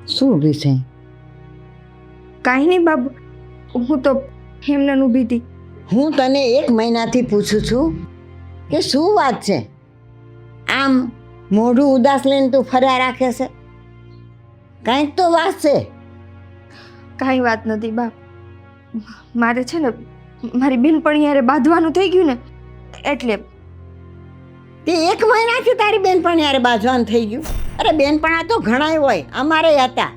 શું વિષય? કાંઈ નહીં બાબુ, હું તો હેમને ઊભી હતી. હું તને 1 મહિનાથી પૂછું છું કે શું વાત છે? આમ મોઢું ઉદાસ લઈને તું ફર્યા રાખે છે. કાંઈક તો વાત છે. કાંઈ વાત નથી બાપ. મારે છે ને મારી બેનપણી હારે બાંધવાનું થઈ ગયું ને એટલે. તે 1 મહિનાથી તારી બેનપણી હારે બાજવાનું થઈ ગયું? અરે બેનપણા તો ઘણાય હોય, અમારે હતા,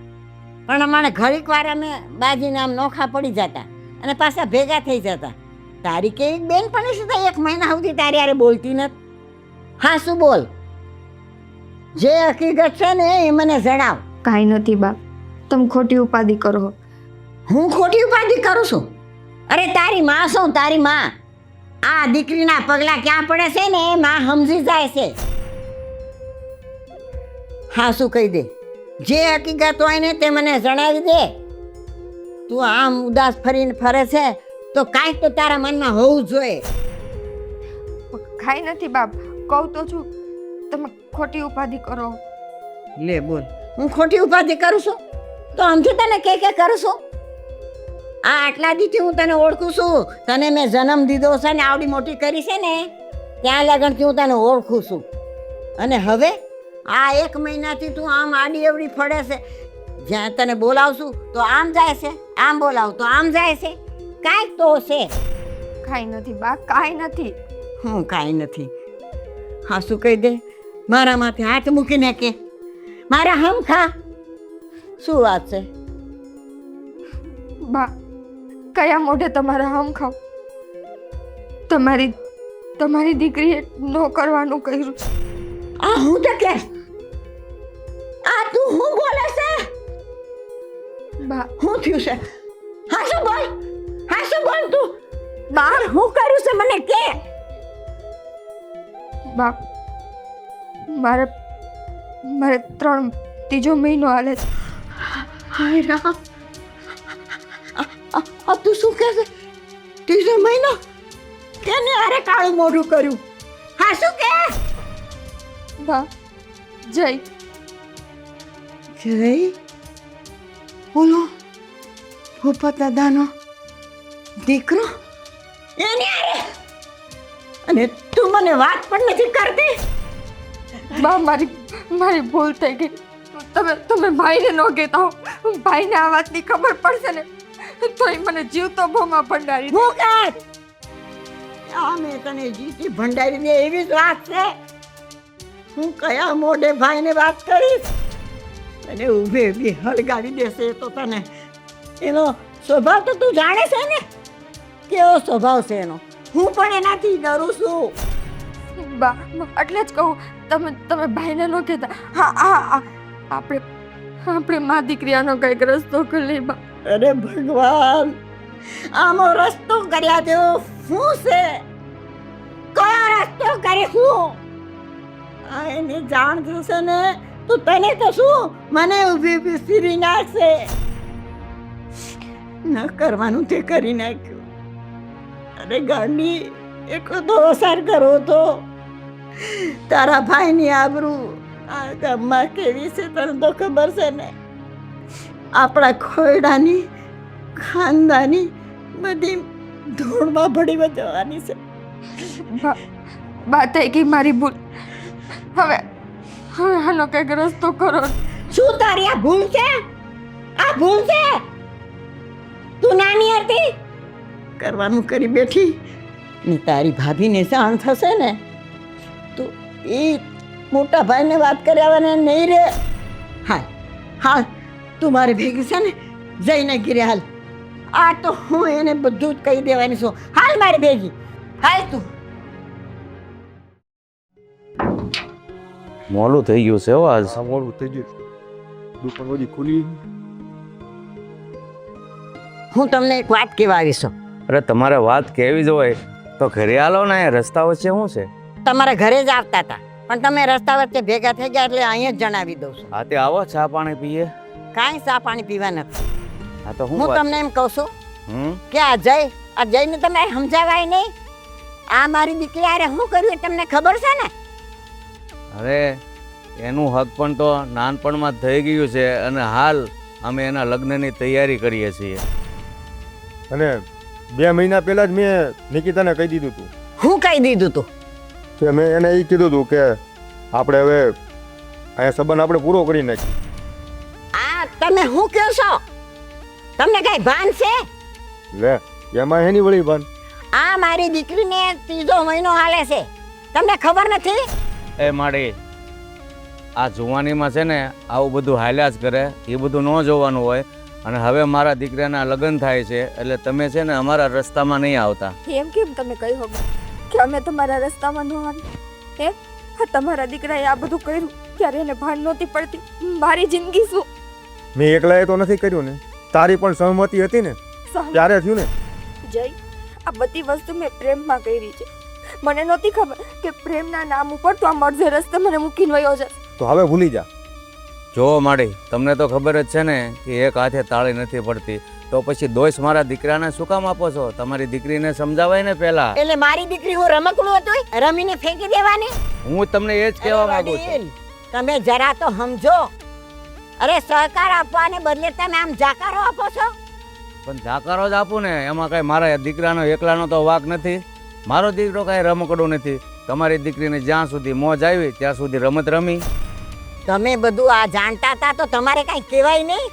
પણ અમારે ઘડીક વાર અમે બાજીને આમ નોખા પડી જતા અને પાછા ભેગા થઈ જતા. તારી કેવી બેનપણી છે તો 1 મહિના સુધી તારી હારે બોલતી નથી? હા શું બોલ, જે હકીકત છે ને એ મને જણાવ. કાંઈ નથી બાપ, તમે ખોટી ઉપાધિ કરો. હું ખોટી ઉપાધિ કરું છું? અરે તારી માં શું, તારી માં આ દીકરીના પગલા ક્યાં પડે છે ને એ માં સમજી જાય છે. હા શું કહી દે, જે હકીકત હોય ને તે મને જણાવી દે. તું આમ ઉદાસ ફરીને ફરે છે તો કાંઈક તો તારા મનમાં હોવું જોઈએ. કાંઈ નથી બાપ, કહું તો છું, તમે ખોટી ઉપાધિ કરો. લે બોલ, હું ખોટી ઉપાધિ કરું છું? તો આમથી તને કે કરું છું? આ આટલા દીથી હું તને ઓળખું છું, તને મેં જન્મ દીધો છે ને આવડી મોટી કરી છે ને ત્યાં લગનથી હું તને ઓળખું છું. અને હવે આ 1 મહિનાથી તું આમ આડી એવડી ફળે છે. જ્યાં તને બોલાવશું તો આમ જાય છે, આમ બોલાવ તો આમ જાય છે. કાંઈક તો છે. કાંઈ નથી બા, કાંઈ નથી. હું કાંઈ નથી? હા શું કહી દે, મારા માથે હાથ મૂકીને કે મારા હમ ખા. શું વાત છે? બા, કયા મોઢે તમારા હમ ખાવ? તમારી દીકરીએ ન કરવાનું કહ્યું છે. આ હું તો કે આ તું હું બોલે છે? બા, હું થયું છે? હા શું બોલ, હા શું બોલ તું? બાર હું કર્યું છે મને કે? બા, મારે 3 મહિનો હાલે છે. હાય રામ, આ તું શું કહે છે? 3 મહિનો? કેને આરે કાળું મોઢું કર્યું? હા શું કે? બા, જય બોલો ભૂપત દાદાનો દીકરો એની આરે, અને તું મને વાત પણ નથી કરતી. બા, મારી ભૂલ થઈ ગઈ. તમે ભાઈને ન કહેતા હો. ભાઈને આ વાતની ખબર પડશે ને તોય મને જીવતો ભોમાં ભંડારી દે. હું કાઢ આ મેં તને જીતી ભંડારી દે એવી જ વાત છે? હું કયા મોઢે ભાઈને વાત કરીશ? અને ઊભે ઊભી હળગાવી દેશે એ તો તને. એનો સ્વભાવ તો તું જાણે છે ને, કેવો સ્વભાવ છે એનો. હું પણ એનાથી ડરું છું. બા, એટલે જ કહું, તમે ભાઈને ન કહેતા. હા, આપણે મા દીકરી આનો કંઈક રસ્તો કરી લઈ બા. અરે ભગવાન, આમો રસ્તો કર્યા તેવો શું છે? કયો રસ્તો કરે શું? આ એની જાણ થશે ને તો તને તો શું મને ઊભી ઊભી સીરી નાખશે. ન કરવાનું તે કરી નાખ્યું. અરે ગાંડી, એટલો તો અસર કરો તો તારા ભાઈની આબરૂ આ ગામમાં કેવી છે તને તો ખબર છે ને. આપણા ખોયડાની ખાનદાની બધી ધૂળમાં ભળી જવાની છે. બા, થઈ ગઈ મારી ભૂલ. હવે આનો કંઈક રસ્તો કરો. શું તારી આ ભૂલ છે? આ ભૂલ છે? તું નાની હતી, કરવાનું કરી બેઠી ને તારી ભાભીને જાણ થશે ને તો એ મોટા ભાઈને વાત કર્યા નહીં રે. હાલ તું મારે ભેગી છે ને, જઈને ઘીરે હાલ. આ તો હું એને બધું જ કહી દેવાની છું. હાલ મારી ભેગી, હાલ તું. મોડું થઈ ગયું છે હો આજ. મોડું થઈ ગયું, દુકાન બધી ખુલી. હું તમને એક વાત કહેવા આવી છું. અરે તમારે વાત કેવી જ હોય તો ઘરે આલો ને, રસ્તા વચ્ચે શું છે? તમારા ઘરે જ આવતા હતા પણ તમે રસ્તા વચ્ચે ભેગા થઈ ગયા એટલે અહીંયા જ જણાવી દઉં છું. હા તે આવો, ચા પાણી પીએ. કાંઈ ચા પાણી પીવા નથી. હા તો હું તમને એમ કહું છું હમ કે આ જઈને તમે સમજાવાય નહીં. આ મારી દીકરી આરે શું કર્યું એ તમને ખબર છે ને? અરે એનું હક પણ તો નાનપણમાં જ થઈ ગયું છે અને હાલ અમે એના લગ્નની તૈયારી કરીએ છીએ. અને 2 મહિના પહેલાં જ મેં નિકિતાને કહી દીધું હતું હું કહી દીધું તું? કે મેં એને એ કીધું હતું કે આપણે હવે અહીંયા સંબંધ આપણે પૂરો કરી નાખીએ. આ તમે શું કહો છો? તમને કઈ ભાન છે? લે એમાં એની વળી ભાન. આ મારી દીકરીને 3જો મહિનો હાલે છે, તમને ખબર નથી? એ માડી, આ જુવાનીમાં છે ને આવું બધું હાલ્યા જ કરે, એ બધું ન જોવાનું હોય. અને હવે મારા દીકરાના લગ્ન થાય છે એટલે તમે છે ને અમારા રસ્તામાં નહીં આવતા. એમ કેમ તમે કહ્યું હવે કે અમે તમારા રસ્તામાં ન આવી? હે, હા, તમારા દીકરાએ આ બધું કર્યું ત્યારે એને ભાન નહોતી પડતી મારી જિંદગી શું? મેં એકલાએ તો નથી કર્યું ને, તારી પણ સહમતી હતી ને, ત્યારે થયું ને. જય, આ બધી વસ્તુ મેં પ્રેમમાં કરી છે. મને નહોતી ખબર કે પ્રેમના નામ ઉપર તો આ મર્ઝે રસ્તે મને મૂકીને વયો જશે. તો હવે ભૂલી જા. જો માડી, તમને તો ખબર જ છે ને કે એક હાથે તાળી નથી પડતી, તો પછી દોષ મારા દીકરાને શું કામ આપો છો? તમારી દીકરીને સમજાવાય ને પહેલા. એટલે મારી દીકરી હું રમકડું હતું રમીને ફેંકી દેવાની? હું તમને એ જ કહેવા માંગુ છું. તમે જરા તો સમજો. અરે સહકાર આપવાને બદલે તમે આમ જાકારો આપો છો. પણ જાકારો જ આપું ને, એમાં કઈ મારા દીકરાનો એકલાનો તો વાંક નથી. મારો દીકરો કઈ રમકડું નથી. તમારી દીકરીને જ્યાં સુધી મોજ આવી ત્યાં સુધી રમત રમી. તમે બધું આ જાણતા હતા તો તમારે કઈ કહેવાય નહીં.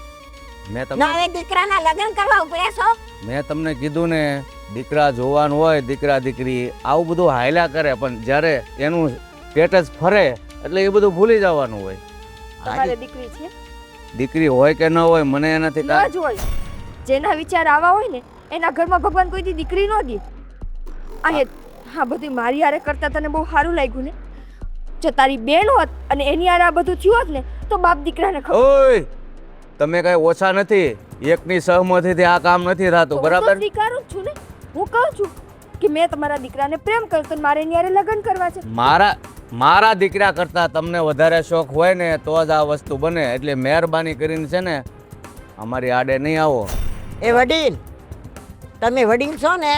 મેં તમને હવે દીકરાના લગ્ન કરવા ઉપડે છો. મેં તમને કીધું ને, દીકરા જોવાનું હોય, દીકરા દીકરી આવું બધું હાયલા કરે, પણ જ્યારે એનું સ્ટેટસ ફરે એટલે એ બધું ભૂલી જવાનું હોય. તમારે દીકરી છે? દીકરી હોય કે ન હોય મને એનાથી ન જ હોય. જેના વિચાર આવા હોય ને એના ઘરમાં ભગવાન કોઈ દી દીકરી ન દે. હા, બધી મારી હારે કરતા તને બહુ સારું લાગ્યું ને? જો તારી બેન હોત અને એની હારે આ બધું થયું હોત ને તો બાપ દીકરાને ખબર. ઓય, તમે કઈ ઓછા નથી. એકની સહમતીથી આ કામ નથી થતું, બરાબર? હું સ્વીકારું જ છું ને. હું કહું છું કે મેં તમારા દીકરાને પ્રેમ કર્યો તો મારે એની હારે લગ્ન કરવા છે. મારા દીકરા કરતા તમને વધારે શોખ હોય ને તો જ આ વસ્તુ બને. એટલે મહેરબાની કરીને છે ને અમારી આડે નહીં આવો. એ વડીલ, તમે વડીલ છો ને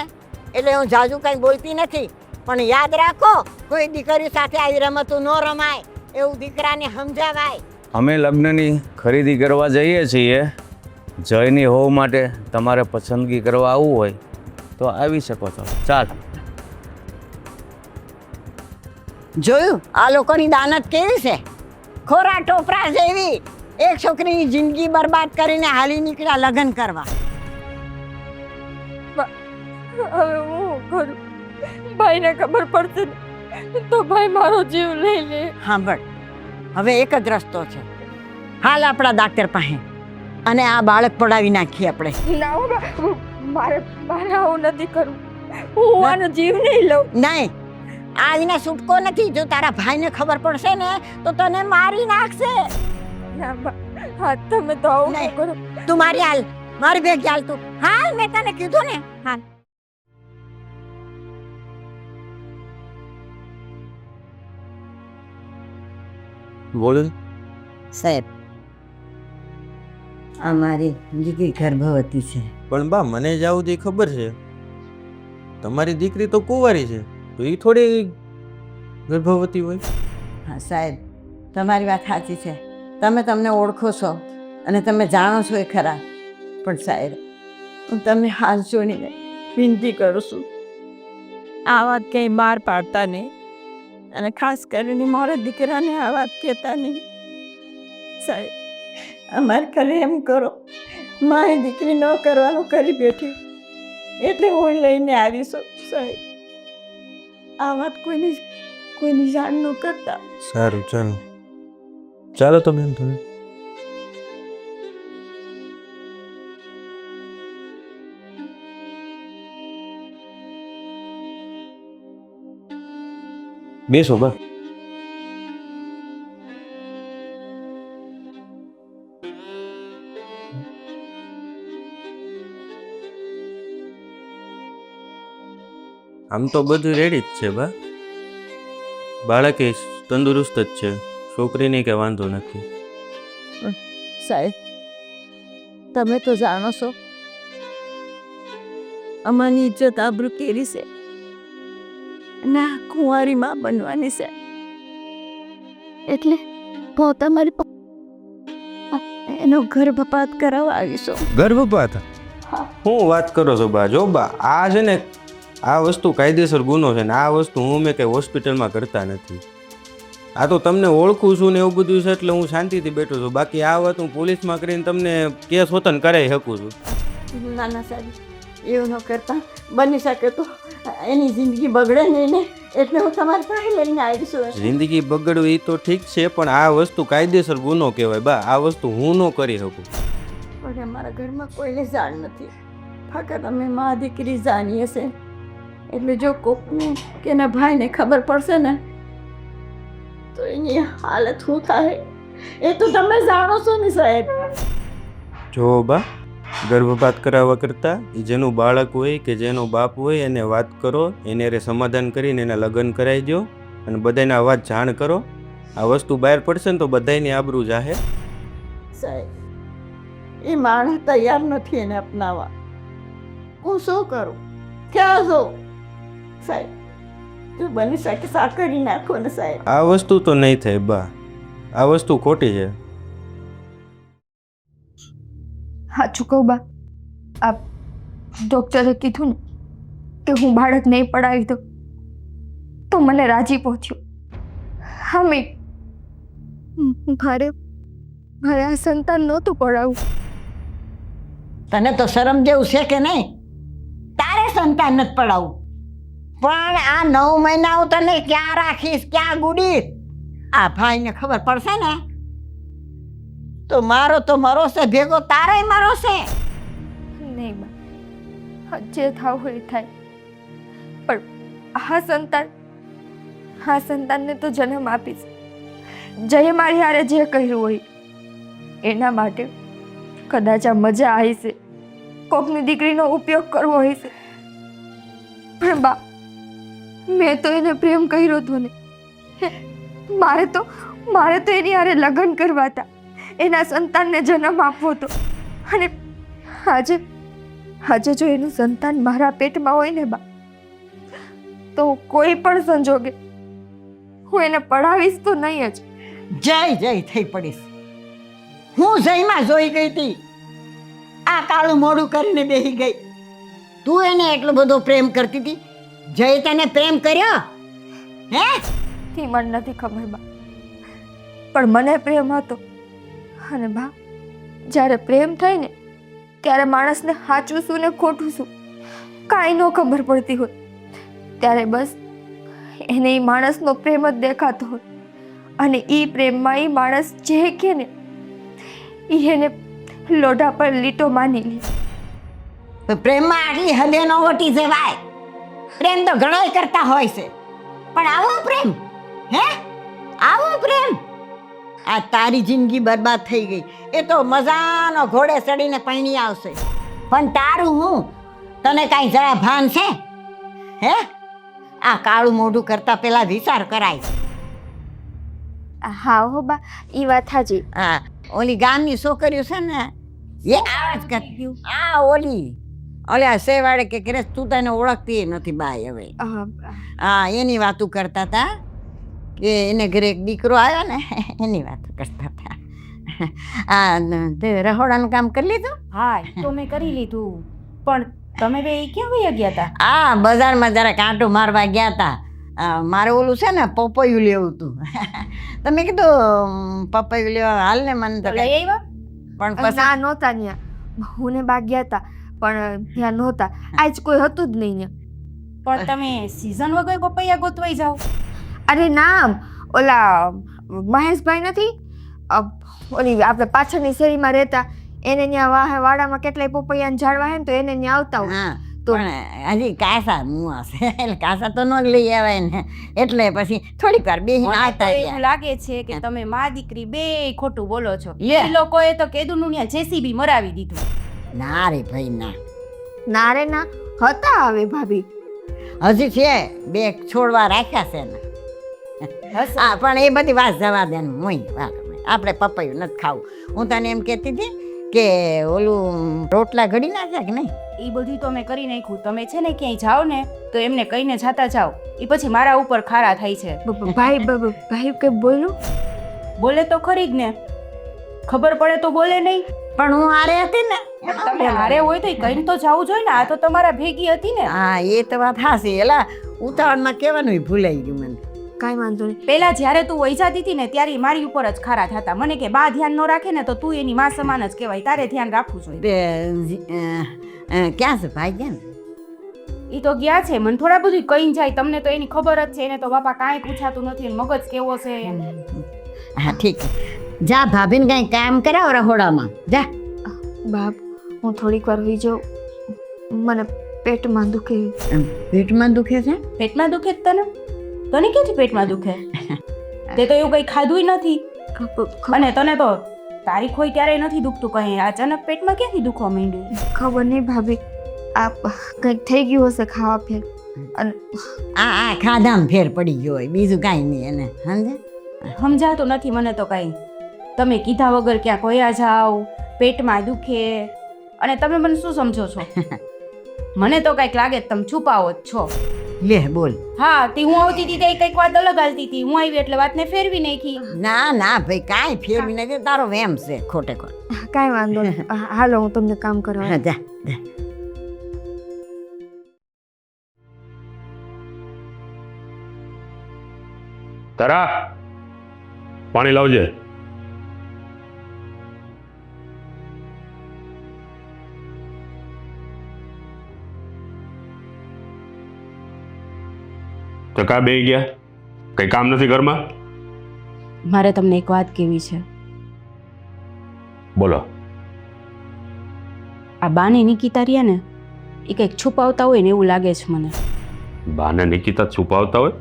એટલે હું જાજુ કંઈ બોલતી નથી, પણ યાદ રાખો કોઈ દીકરી સાથે આવી રમતું ન રમાય, એવું દીકરાને સમજાવાય. અમે લગ્નની ખરીદી કરવા જઈએ છીએ. જયની હોવ માટે તમારે પસંદગી કરવા આવવું હોય તો આવી શકો છો. ચાલ. જોયું આ લોકોની દાનત કેવી છે? ખોરા ટોપરા જેવી એક છોકરીની જિંદગી બરબાદ કરીને હાલી નીકળ્યા લગ્ન કરવા. હવે હું કરું? ભાઈને ખબર પડશે ને તો ભાઈ મારો જીવ લઈ લે. સાંભળ, હવે એક જ રસ્તો છે. હાલ આપણા ડાક્ટર પાસે અને આ બાળક પડાવી નાખીએ આપણે. ના, મારે આવું નથી કરવું. હું આનો જીવ નહીં લઉં. નહીં, આ એના છૂટકો નથી. જો તારા ભાઈને ખબર પડશે ને તો તને મારી નાખશે. ના બા, હા, તમે તો આવું નહીં. કરો. તું મારી હાલ, મારી ભેગ ચાલ તું. હાલ, મેં તને કીધું ને. હાલ. બોલ. સાહેબ, અમારી દીકરી ગર્ભવતી છે. પણ બા, મને જ આવું તે ખબર છે. તમારી દીકરી તો કુંવારી છે, તો એ થોડી ગર્ભવતી હોય. હા સાહેબ, તમારી વાત સાચી છે. તમે તમને ઓળખો છો અને તમે જાણો છો એ ખરા. પણ સાહેબ, હું તમને હાથ જોડીને વિનંતી કરું છું, આ વાત કંઈ બહાર પાડતા નહીં અને ખાસ કરીને મારા દીકરાને આ વાત કહેતા નહીં. સાહેબ, અમારે ખાલી એમ કરો, મારી દીકરી ન કરવાનું કરી બેઠી એટલે હું લઈને આવીશું. સાહેબ, આ વાત કોઈની જાણ ન કરતા. સારું, ચાલો ચાલો તમે એમ તમે બેસો બા. આમ તો બધું રેડી જ છે બા. બાળક એ તંદુરસ્ત જ છે, છોકરીને કે વાંધો નથી. સાહેબ, તમે તો જાણો છો અમારી ઇજ્જત આબરૂ કેરી છે અને આ કુંવારી માં બનવાની છે. એટલે હું તમારી એનો ગર્ભપાત કરાવવા આવીશું. ગર્ભપાત હું વાત કરો છો બા? જો બા, આ છે ને આ વસ્તુ કાયદેસર ગુનો છે ને આ વસ્તુ મેં કઈ હોસ્પિટલમાં કરતા નથી. આ તો તમને ઓળખું છું ને એવું બધું છે એટલે હું શાંતિથી બેઠો છું. બાકી આ વાત હું પોલીસમાં કરીને તમને કેસ વતન કરાવી શકું છું. ના ના સાહેબ, એવું ન કરતા. બની શકે તો એની જિંદગી બગડે નહીં ને, એટલે હું તમારી પાસે લઈને આવીશું. જિંદગી બગડવી એ તો ઠીક છે, પણ આ વસ્તુ કાયદેસર ગુનો કહેવાય બા. આ વસ્તુ હું ન કરી શકું. પણ અમારા ઘરમાં કોઈને જાણ નથી, ફક્ત અમે મા દીકરી જાણીએ છે. એટલે જો કોકને કે એના ભાઈને ખબર પડશે ને તો એની હાલત શું થાય એ તો તમે જાણો છો ને સાહેબ. જો બા, ગર્ભપાત કરાવવા કરતાં એ જેનું બાળક હોય કે જેનો બાપ હોય એને વાત કરો, એને સમાધાન કરીને એના લગ્ન કરાવી દો અને બધાને આ વાત જાણ કરો. આ વસ્તુ બહાર પડશે ને તો બધાની આબરૂ જાહે. સાહેબ, એ માણસ તૈયાર નથી એને અપનાવવા. હું શું કરું, ક્યાં જાઉં? સાહેબ, જો બની શકે સા કરી નાખો ને સાહેબ. આ વસ્તુ તો નહીં થાય બા, આ વસ્તુ ખોટી છે. હા ચૂકવ બા, આ ડૉક્ટરે કીધું ને કે હું બાળક નહીં પડાવી દઉં તો મને રાજી પહોંચ્યો. હા મારે આ સંતાન નહોતું પડાવવું. તને તો શરમ જેવું છે કે નહીં? તારે સંતાન નથી પડાવવું, પણ આ 9 મહિના હું તને ક્યાં રાખીશ, ક્યાં ગુડીશ? આ ભાઈને ખબર પડશે ને તો મારો તો મરોશે ભેગો, તારે મરોશે. નહીં બા, જે થાવ હોય એ થાય, પણ આ સંતાનને તો જન્મ આપીશ. જય મારી હારે જે કહ્યું હોય એના માટે કદાચ આ મજા આવી છે, કોકની દીકરીનો ઉપયોગ કરવો હોય છે, પણ બા મેં તો એને પ્રેમ કર્યો હતો ને. મારે તો એની હારે લગ્ન કરવા હતા, એના સંતાનને જન્મ આપવો હતો. અને આજે જો એનું સંતાન મારા પેટમાં હોય ને બા, તો કોઈ પણ સંજોગે હું એને પડાવીશ તો નહીં જ. જય થઈ પડીશ. હું જયમાં જોઈ ગઈ હતી, આ કાળું મોઢું કરીને બેસી ગઈ. તું એને એટલો બધો પ્રેમ કરતી હતી, જય તને પ્રેમ કર્યો હે? થી મને નથી ખબર બા, પણ મને પ્રેમ હતો. અને બા, જ્યારે પ્રેમ થાય ને ત્યારે માણસને સાચું શું ને ખોટું શું કાંઈ ન ખબર પડતી હોય, ત્યારે બસ એને એ માણસનો પ્રેમ જ દેખાતો હોય. અને એ પ્રેમમાં એ માણસ જે કે ને એ એને લોઢા પર લીટો માની લે. પ્રેમમાં આટલી હદે ન વટી જવાય. પ્રેમ તો ઘણોય કરતા હોય છે, પણ આવો પ્રેમ હે? આવો પ્રેમ? આ તારી જિંદગી બરબાદ થઈ ગઈ. એ તો મજાનો ઘોડે ચડીને પૈણી આવશે, પણ તારું હું? તને કાંઈ જરા ભાન છે હે? આ કાળું મોઢું કરતા પેલા વિચાર કરાય. હા હો બા, એ વાત સાચી. હા, ઓલી ગામની છોકરીઓ છે ને એ આવાજ કરતી. આ ઓલી સેવાડે કે ક્રેસ તું તને ઓળખતી નથી બાય હવે. હા, એની વાતું કરતા હતા કે એને ઘરે એક દીકરો આવ્યો ને એની વાતો કરતા હતા. આ તે રહોડાનું કામ કરી લીધું? હા, તો મેં કરી લીધું. પણ તમે બે ક્યાં વયા ગયા હતા? આ બજારમાં જરા કાંટો મારવા ગયા હતા. મારે ઓલું છે ને પપૈયું લેવું હતું. તમે કીધું પપૈયું લેવા હાલ ને મને તો લઈ આવ્યા? પણ પછી ના નહોતા ત્યાં, હું ને બા ગયા હતા પણ ત્યાં નહોતા. આજ કોઈ હતું જ નહીં ત્યાં. પણ તમે સીઝન વગર પપૈયા ગોતવાઈ જાઓ? અરે ના, ઓલા મહેશભાઈ નથી ઓલી આપણે પાછળની શેરીમાં રહેતા, એને ત્યાં વાડામાં કેટલાય પપૈયાના ઝાડવા હે ને તો એને ત્યાં આવતા હોય. હા, પણ હજી કાસા મુવા છે એટલે કાસા તો ન લઈ આવાય ને, એટલે પછી થોડીક વાર બેહીને આવતા એવું રહ્યા. લાગે છે કે તમે મા દીકરી બે ખોટું બોલો છો. લે. એ લોકોએ તો કેદુનું ત્યાં જેસીબી મરાવી દીધું. ના રે ભાઈ ના, ના રે ના, હતા હવે ભાભી. હજી છે બે છોડવા રાખ્યા છે ને. હા, પણ એ બધી વાત જવા દે ને. આપણે પપૈયું નથી ખાવું. હું તને એમ કહેતી હતી કે ઓલું રોટલા ઘડી નાખ્યા કે નહીં? એ બધું તો મેં કરી નાખ્યું. તમે છે ને ક્યાંય જાઓ ને તો એમને કહીને જાતા જાઓ, એ પછી મારા ઉપર ખારા થાય છે. ભાઈ કઈ બોલ્યું? બોલે તો ખરી જ ને, ખબર પડે તો બોલે નહીં. પણ હું હારે હતી ને. તમે હારે હોય તો કઈ તો જવું જોઈએ ને. આ તો તમારા ભેગી હતી ને. હા એ તો વાત હાસી. એલા ઉતાવળમાં કહેવાનું ભૂલાઈ ગયું મને. કાંઈ વાંધો નહીં. પેલા જ્યારે તું વહી જતી હતી ને ત્યારે ઈ મારી ઉપર જ ખારા થતા. મને કે બા ધ્યાન ન રાખે ને તો તું એની માં સમાન જ કહેવાય. તારે ધ્યાન રાખવું જોઈએ. ક્યાં છે ભાઈ ગયા ને? ઈ તો ગયા છે. મને થોડા બધું કઈ જાય. તમને તો એની ખબર જ છે. એને તો બાપા કાંઈ પૂછાતું નથી. મગજ કેવો છે. હા ઠીક છે. જા ભાભીને કાંઈ કામ કરાવ રહોડામાં. જા. બાપ હું થોડીક વાર હોઈ જાઉં. મને પેટમાં દુખે. પેટમાં દુખે છે? પેટમાં દુખે જ તને? તને ક્યાંથી પેટમાં દુખે? તે તો એવું કઈ ખાધું નથી. અને તને તો તારીખ હોય ત્યારે નથી દુખતું કઈ. અચાનક પેટમાં ક્યાંથી દુખવા માંડ્યું? ખબર નહીં ભાભી, આ કંઈક થઈ ગયું હશે ખાવા ફેર. અને આ ખાધામાં ફેર પડી ગયો હોય, બીજું કાંઈ નહીં એને. સમજે? સમજાતું નથી મને તો કઈ. તમે કીધા વગર ક્યાં કોયા જાઓ, પેટમાં દુખે, અને તમે મને શું સમજો છો? મને તો કઈક લાગે તમે છુપાવો જ છો. લે બોલ. હા તે હું આવતી હતી તે કઈક વાત અલગ હાલતી હતી. હું આવી એટલે વાતને ફેરવી નાખી. ના ના ભાઈ કાંઈ ફેરવી નથી. તારો વેમ છે ખોટે ખોટ. કાંઈ વાંધો નહીં. હાલો હું તમને કામ કરવા. હા જા જા. તારા પાણી લાવજે. તો કા બે ગયા? કઈ કામ નથી ઘરમાં? મારે તમને એક વાત કહેવી છે. બોલો. આ બાને નિકિતા રહ્યા ને એ કંઈક છુપાવતા હોય ને એવું લાગે છે મને. બાને નિકિતા છુપાવતા હોય?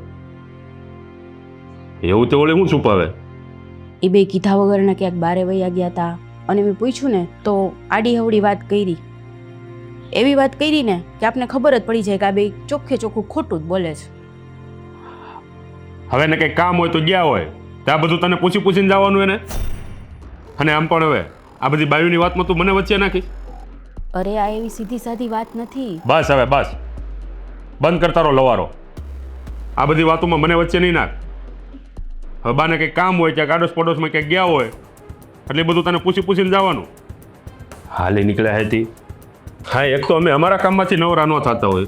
એવું તે ઓલે હું છુપાવે? એ બે કીધા વગરના ક્યાંક બારે વયા ગયા હતા અને મેં પૂછ્યું ને તો આડી હવડી વાત કરી. એવી વાત કરી ને કે આપને ખબર જ પડી જાય કે આ બે ચોખ્ખે ચોખ્ખું ખોટું જ બોલે છે. હવે ને કંઈ કામ હોય તો ગયા હોય ત્યાં બધું તને પૂછી પૂછીને જવાનું એને. અને આમ પણ હવે આ બધી બાયુની વાતમાં તું મને વચ્ચે નાખી. અરે આ એવી સીધી સાધી વાત નથી. બસ હવે બસ, બંધ કરતા રહો લવારો. આ બધી વાતોમાં મને વચ્ચે નહીં નાખ. હવે બાને કંઈક કામ હોય ક્યાંક આડોશ પડોશમાં ક્યાંક ગયા હોય એટલે બધું તને પૂછી પૂછીને જવાનું. હાલી નીકળ્યા હતી. હા એક તો અમે અમારા કામમાંથી નવરા ન થતા હોય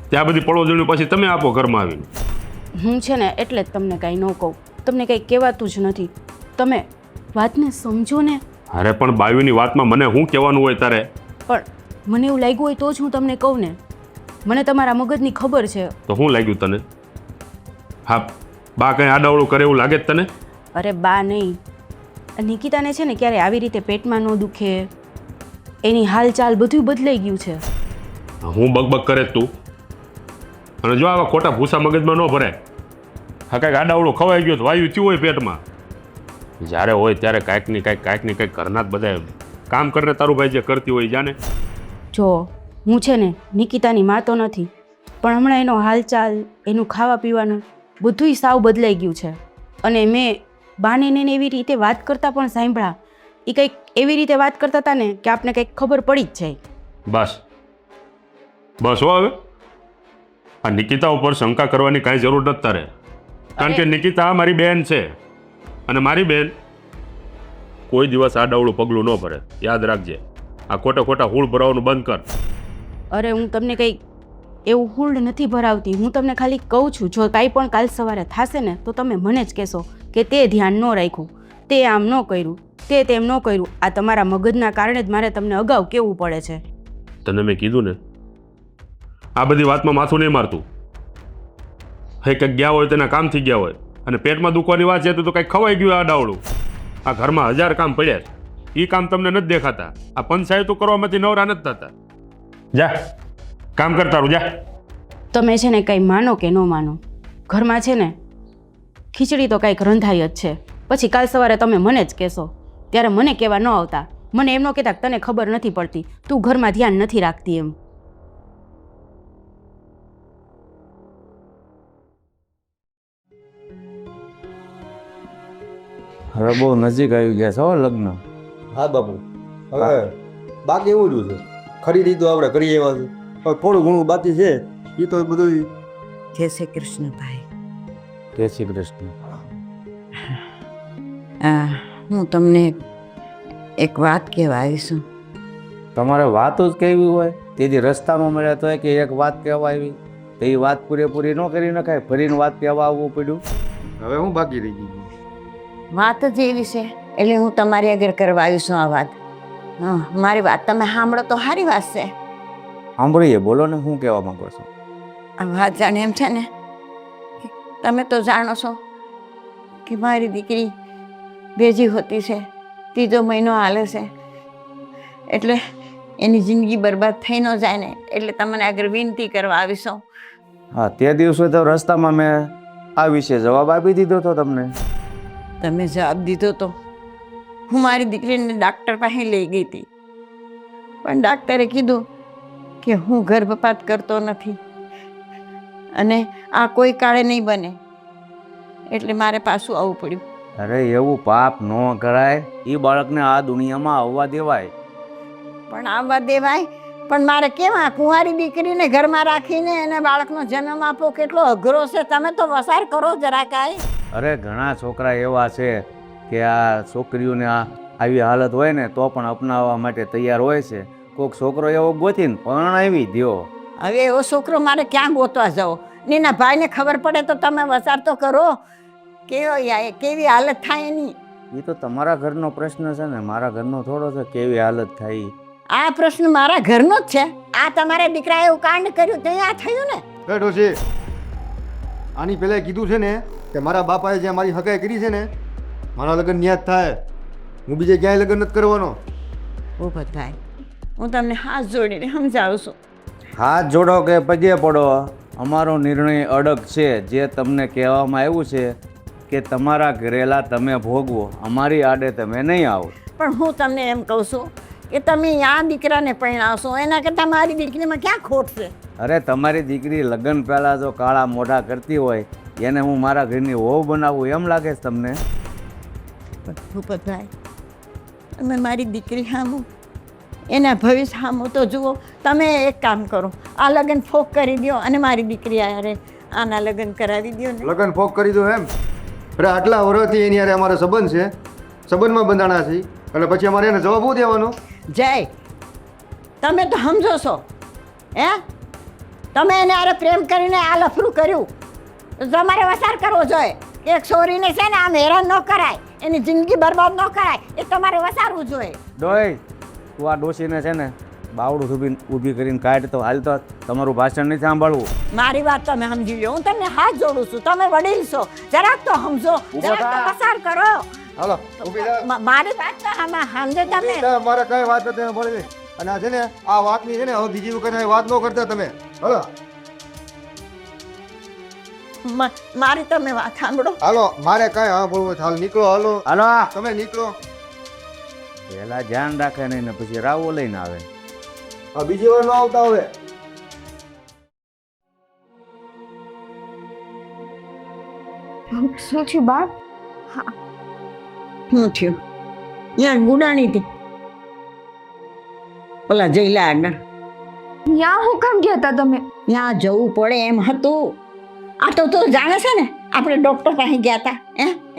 ત્યાં બધી પડોજણી પછી તમે આપો ઘરમાં આવીને. હું છે ને એટલે જ તમને કાંઈ ન કહું. તમને કંઈ કહેવાતું જ નથી. તમે વાતને સમજો ને. અરે પણ બાયુની વાતમાં મને શું કહેવાનું હોય તારે? પણ મને એવું લાગ્યું હોય તો જ હું તમને કહું ને. મને તમારા મગજની ખબર છે. તો શું લાગ્યું તને? હા બા કંઈ આડાવડું કરે એવું લાગે જ તને? અરે બા નહીં, નિકિતાને છે ને ક્યારે આવી રીતે પેટમાં ન દુખે, એની હાલચાલ બધું બદલાઈ ગયું છે. હું બકબક કરે તું? અને જો આવા ખોટા ભૂસા મગજમાં ન ભરાય. હા કાંઈક આડાવડું ખવાઈ ગયો વાયુ થયું હોય પેટમાં, જ્યારે હોય ત્યારે કાંઈક ને કાંઈક ઘરના જ બધા કામ કરીને તારું ભાઈ જે કરતી હોય જાને. જો હું છે ને નિકિતાની માં તો નથી, પણ હમણાં એનો હાલચાલ, એનું ખાવા પીવાનું બધુંય સાવ બદલાઈ ગયું છે. અને મેં બાને ને એવી રીતે વાત કરતા પણ સાંભળ્યા. એ કંઈક એવી રીતે વાત કરતા હતા ને કે આપને કંઈક ખબર પડી જ જાય. બસ બસ હો હવે આ નિકિતા ઉપર શંકા કરવાની કાંઈ જરૂર નથી તારે. કારણ કે નિકિતા મારી બહેન છે અને મારી બહેન કોઈ દિવસ આડાવડું પગલું ન ભરે. યાદ રાખજે. આ ખોટા હૂળ ભરાવાનું બંધ કર. અરે હું તમને કંઈક એવું હુંડ નથી ભરાવતી. હું તમને ખાલી કહું છું જો કાંઈ પણ કાલ સવારે થશે ને તો તમે મને જ કહેશો કે તે ધ્યાન ન રાખ્યું, તે આમ ન કર્યું, તે તેમ ન કર્યું. આ તમારા મગજના કારણે જ મારે તમને અગાઉ કહેવું પડે છે. તને મેં કીધું ને આ બધી વાતમાં માથું નહીં મારતું. હે કંઈક ગયા હોય તેના કામથી ગયા હોય અને પેટમાં દુખવાની વાત છે તો કંઈક ખવાઈ ગયું આડાવડું. આ ઘરમાં 1000 કામ પડ્યા છે, એ કામ તમને નથી દેખાતા. આ પંચાયતો કરવામાંથી નવરા નથી થતા. જા કામ કરતા રહું જા. તમે છે ને કંઈ માનો કે ન માનો, ઘરમાં છે ને ખીચડી તો કાંઈક રંધાઈ જ છે. પછી કાલ સવારે તમે મને જ કહેશો ત્યારે મને કહેવા ન આવતા. મને એમ ન કહેતા કે તને ખબર નથી પડતી, તું ઘરમાં ધ્યાન નથી રાખતી એમ. હવે બહુ નજીક આવી ગયા છે હો લગ્ન. હા બાપુ, હવે બાકી એવું જ છે. ખરીદી તો આપણે કરી એવા છે, હવે થોડું ઘણું બાકી છે એ તો બધું. જય શ્રી કૃષ્ણ ભાઈ. જય શ્રી કૃષ્ણ. હું તમને એક વાત કહેવા આવી છું. તમારે વાતો જ કેવી હોય તેથી રસ્તામાં મળ્યા તો કે એક વાત કહેવા આવી તો એ વાત પૂરેપૂરી ન કરી નખાય, ફરીને વાત કહેવા આવવું પડ્યું. હવે હું બાકી રહી ગઈ? વાત જ એવી છે એટલે હું તમારી આગળ કરવા આવી છું આ વાત. હા, મારી વાત તમે સાંભળો તો સારી વાત છે. સાંભળીએ, બોલો ને, શું કહેવા માંગો છો? આ વાત જાણે એમ છે ને કે તમે તો જાણો છો કે મારી દીકરી બેજી હોતી છે, 3જો મહિનો હાલે છે, એટલે એની જિંદગી બરબાદ થઈ ન જાય ને એટલે તમને આગળ વિનંતી કરવા આવીશું. હા, તે દિવસે તો રસ્તામાં મેં આ વિશે જવાબ આપી દીધો હતો તમને. તમે જવાબ દીધો તો હું મારી દીકરીને ડાક્ટર પાસે લઈ ગઈ હતી, પણ ડાક્ટરે કીધું કે હું ગર્ભપાત કરતો નથી અને આ કોઈ કાળે નહીં બને, એટલે મારે પાછું આવવું પડ્યું. અરે એવું પાપ ન કરાય, એ બાળકને આ દુનિયામાં આવવા દેવાય. પણ આવવા દેવાય, પણ મારે કેવા કુંવારી દીકરીને ઘરમાં રાખીને એને બાળકનો જન્મ આપવો કેટલો અઘરો છે. તમે તો વસાર કરો જરા કાંઈ. અરે ઘણા છોકરા એવા છે કે આ છોકરીઓને આવી હાલત હોય ને તો પણ અપનાવવા માટે તૈયાર હોય છે. કોઈક છોકરો એવો ગોતીને પરણાવી દ્યો. હવે એવો છોકરો મારે ક્યાં ગોતવા જાઓ? નીના ભાઈને ખબર પડે તો તમે વસાર તો કરો. કેવી હાલત થાય એની? એ તો તમારા ઘરનો પ્રશ્ન છે ને, મારા ઘરનો થોડો છે કેવી હાલત થાય. આ પ્રશ્ન મારા ઘરનો જ છે. આ તમારા દીકરાએ એવું કાંડ કર્યું તે આ થયું ને. બેઠો છે. આની પહેલાં કીધું છે ને કે મારા બાપાએ જ્યાં મારી હગાઈ કરી છે ને, મારા લગ્ન ન્યા જ થાય. હું બીજે ક્યાંય લગ્ન નથી કરવાનો. ભૂપતભાઈ, હું તમને હાથ જોડીને સમજાવું છું. હાથ જોડો કે પગે પડો, અમારો નિર્ણય અડગ છે. જે તમને કહેવામાં આવ્યું છે કે તમારા ઘરેલા તમે ભોગવો, અમારી આડે તમે નહીં આવો. પણ હું તમને એમ કહું છું કે તમે આ દીકરાને પરણાવશો એના કરતાં મારી દીકરીમાં ક્યાં ખોટ છે? અરે તમારી દીકરી લગ્ન પહેલાં જો કાળા મોઢા કરતી હોય એને હું મારા ઘરની વહુ બનાવું એમ લાગે છે તમને? ભૂપતભાઈ, તમે મારી દીકરી સામું એના ભવિષ્ય સામું તો જુઓ. તમે એક કામ કરો, આ લગ્ન ફોક કરી દો અને મારી દીકરી યારે આના લગ્ન કરાવી દો ને. લગ્ન ફોક કરી દો એમ? અરે આટલા વર્ષથી એની યારે અમારો સંબંધ છે, સંબંધમાં બંધાણા છે, એટલે પછી અમારે એને જવાબ શું દેવાનો? જય, તમે તો સમજો છો હે? તમે એને આરે પ્રેમ કરીને આ લફરું કર્યું તો તમારે વસાર કરવો જોઈએ. એક છોરીને છે ને આમ હેરાન ન કરાય, એની જિંદગી બરબાદ ન કરાય, એ તમારે વસારવું જોઈએ. ડોય, તું આ ડોશીને છે ને બાવડું ઊભી કરીને કાઢ તો હાલ. તો તમારું ભાષણ નથી સાંભળવું. મારી વાત તમે સમજી લો, હું તમને હાથ જોડું છું. તમે વડીલ છો, જરાક તો સમજો, જરાક તો વસાર કરો. હાલો ઊભી થા. મારી વાત તો આમાં સમજે તમે. મારે કઈ વાત નથી પડે. અને આ છે ને આ વાતની છે ને હવે બીજી વખત આ વાત ન કરતા તમે. હાલો મારી તમે વાત સાંભળો. હાલો, મારે કઈ હા બોલવું? હાલ નીકળો. હાલો હાલો, તમે નીકળો. પહેલા ધ્યાન રાખે નહીં ને પછી રાવો લઈને આવે. હા, બીજી વાર ન આવતા હવે. શું થયું બાપ? શું થયું? ત્યાં ગુડાણી હતી ઓલા જઈલા આગળ. ત્યાં હું કામ ગયા હતા તમે? ત્યાં જવું પડે એમ હતું. આ તો જાણે છે ને, આપણે ડૉક્ટર પાસે ગયા હતા.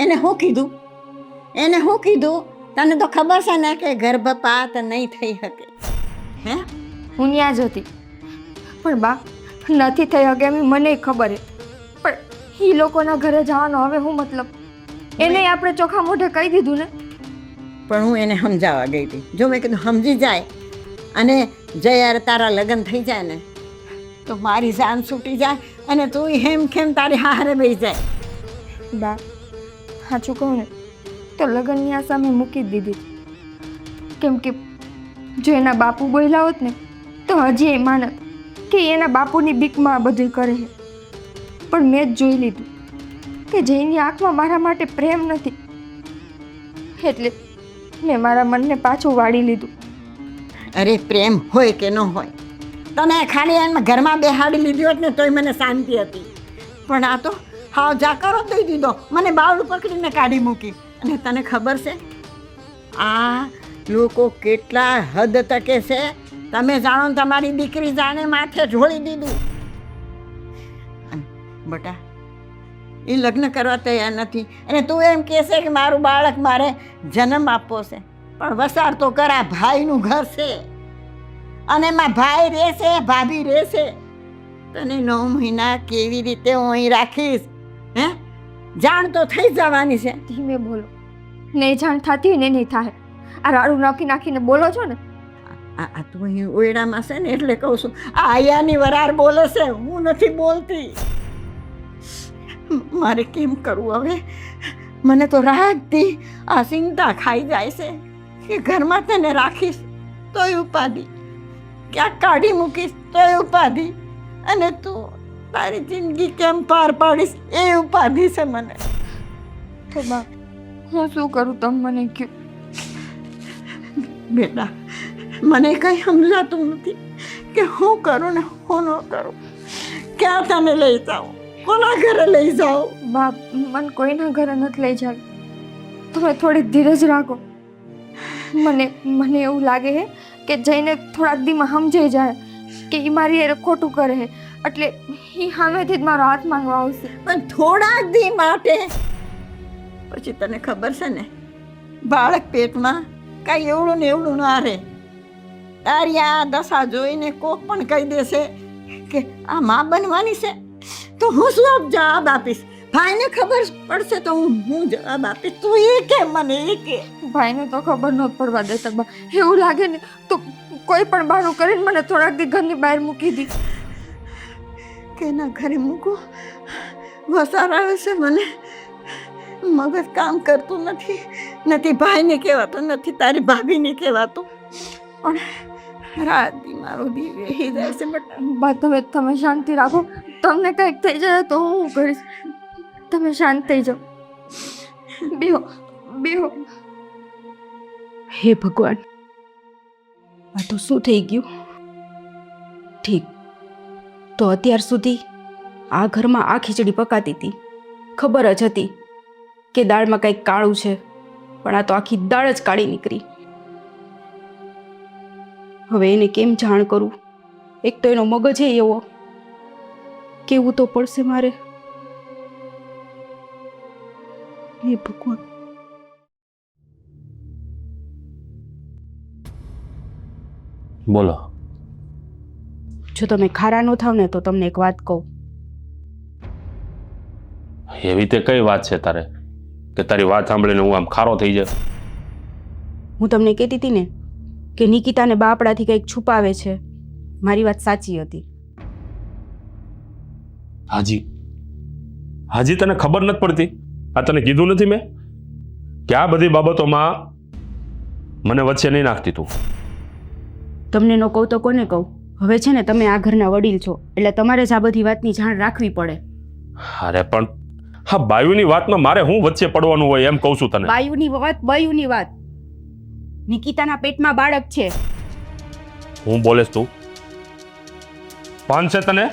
એને શું કીધું? એને શું કીધું? તને તો ખબર છે ને કે ગર્ભપાત નહીં થઈ શકે. હે, હું ત્યાં જ હતી, પણ બા નથી થઈ શકે એમ મને ખબર છે. પણ એ લોકોના ઘરે જવાનો હવે શું મતલબ? એને આપણે ચોખા મોઢે કહી દીધું ને. પણ હું એને સમજાવવા ગઈ હતી. જો મેં કીધું સમજી જાય અને જયારે તારા લગ્ન થઈ જાય ને તો મારી જાન છૂટી જાય અને તું હેમ ખેમ તારી હારે બેસી જાય. બા સાચું કહું ને તો લગ્નની આ સામે મૂકી જ દીધી, કેમ કે જો એના બાપુ બોલ્યા હોત ને તો હજી એ માનત કે એના બાપુની બીકમાં બધું કરે છે. પણ મેં જ જોઈ લીધું કે જેની આંખમાં મારા માટે પ્રેમ નથી, એટલે મેં મારા મનને પાછું વાળી લીધું. અરે પ્રેમ હોય કે ન હોય, તને ખાલી એમાં ઘરમાં બેહાડી લીધી હોત ને તોય મને શાંતિ હતી. પણ આ તો હાવ જાકરો દઈ દીધો, મને બાવડું પકડીને કાઢી મૂકી. અને તને ખબર છે આ લોકો કેટલા હદ તકે છે? તમે જાણો, તમારી દીકરી જાણે માથે ઢોળી દીધું. બટા, એ લગ્ન કરવા તૈયાર નથી અને તું એમ કહેશે કે મારું બાળક મારે જન્મ આપવો છે, પણ વસાડ તો કરા ભાઈનું ઘર છે અને એમાં ભાઈ રહેશે, ભાભી રહેશે. તને 9 મહિના કેવી રીતે હું અહીં રાખીશ? હે, જાણ તો થઈ જવાની છે. ધીમે બોલો, નહીં જાણ થતી હોય ને નહીં થાય. આ રાડું નાખી નાખીને બોલો છો ને. આ તું અહીં ઓયડામાં છે ને એટલે કહું છું. આ આયાની વરાર બોલે છે, હું નથી બોલતી. મારે કેમ કરવું હવે? મને તો રાતથી આ ચિંતા ખાઈ જાય છે કે ઘરમાં તને રાખીશ તોય ઉપાધિ, ક્યાંક કાઢી મૂકીશ તોય ઉપાધિ, અને તું તારી જિંદગી કેમ પાર પાડીશ એ ઉપાધિ છે મને. તો બા, હું શું કરું તમે મને કહો. બેટા, મને કંઈ સમજાતું નથી કે હું કરું ને હું ન કરું. ક્યાં તને લઈ જાઉં, કોના ઘરે લઈ જાઉં? બા, મને કોઈના ઘરે નથી લઈ જાય. તમે થોડી ધીરજ રાખો. મને એવું લાગે છે કે જઈને થોડાક દીમાં સમજાઈ જાય કે એ મારી એ ખોટું કરે છે, એટલે એ સામેથી જ મારો હાથ માંગવા આવશે. પણ થોડાક દી માટે, પછી તને ખબર છે ને બાળક પેટમાં કાંઈ એવડું ને એવડું ના રહે. તારી આ દશા જોઈને કોક પણ કહી દેશે કે આ માં બનવાની છે, તો હું શું જવાબ આપીશ? ભાઈને ખબર પડશે તો હું જવાબ આપીશ. તું એ કે મને એ કે. ભાઈને તો ખબર ન પડવા દેતા બા. એવું લાગે ને તો કોઈ પણ બહાનું કરીને મને થોડાક દી ઘરની બહાર મૂકી દી. કેના ઘરે મૂકું? વસાર આવે છે મને, મગજ કામ કરતું નથી ભાઈને કહેવાતું, નથી તારી ભાભીને કહેવાતું, પણ રાત દી મારો દી વેહી જાય છે. બટ બા, તમે શાંતિ રાખો. તમને કંઈક થઈ જાય તો હું કરીશ. તમે શાંત થઈ જાઓ. બેહો. હે ભગવાન, આ તો શું થઈ ગયું? ઠીક, તો અત્યાર સુધી આ ઘરમાં આ ખીચડી પકાતી હતી, ખબર જ હતી કે દાળમાં કંઈક કાળું છે, પણ આ તો આખી દાળ જ કાળી નીકળી. હવે એને કેમ જાણ કરું? એક તો એનો મગજ એવો, કેવું તો પડશે મારે. હે ભગવાન. બોલો. જો તમે ખારા ન થાવ ને તો તમને એક વાત કહું. એવી તે કઈ વાત છે તારે કે તારી વાત સાંભળીને હું આમ ખારો થઈ જાય? હું તમને કહેતી હતી ને કે નિકિતાને બાપડાથી કંઈક છુપાવે છે. મારી વાત સાચી હતી. હાજી તને ખબર નથી પડતી? આ તને કીધું નથી મેં કે આ બધી બાબતોમાં મને વચ્ચે નહીં નાખતી તું? તમને ન કહું તો કોને કહું? હવે છે ને તમે આ ઘરના વડીલ છો, એટલે તમારે જ આ બધી વાતની જાણ રાખવી પડે. અરે પણ હા, બાયુની વાતમાં મારે હું વચ્ચે પડવાનું હોય એમ કહું છું તને. બાયુની વાત. નિકિતાના પેટમાં બાળક છે. હું બોલેસ તું? ભાન છે તને?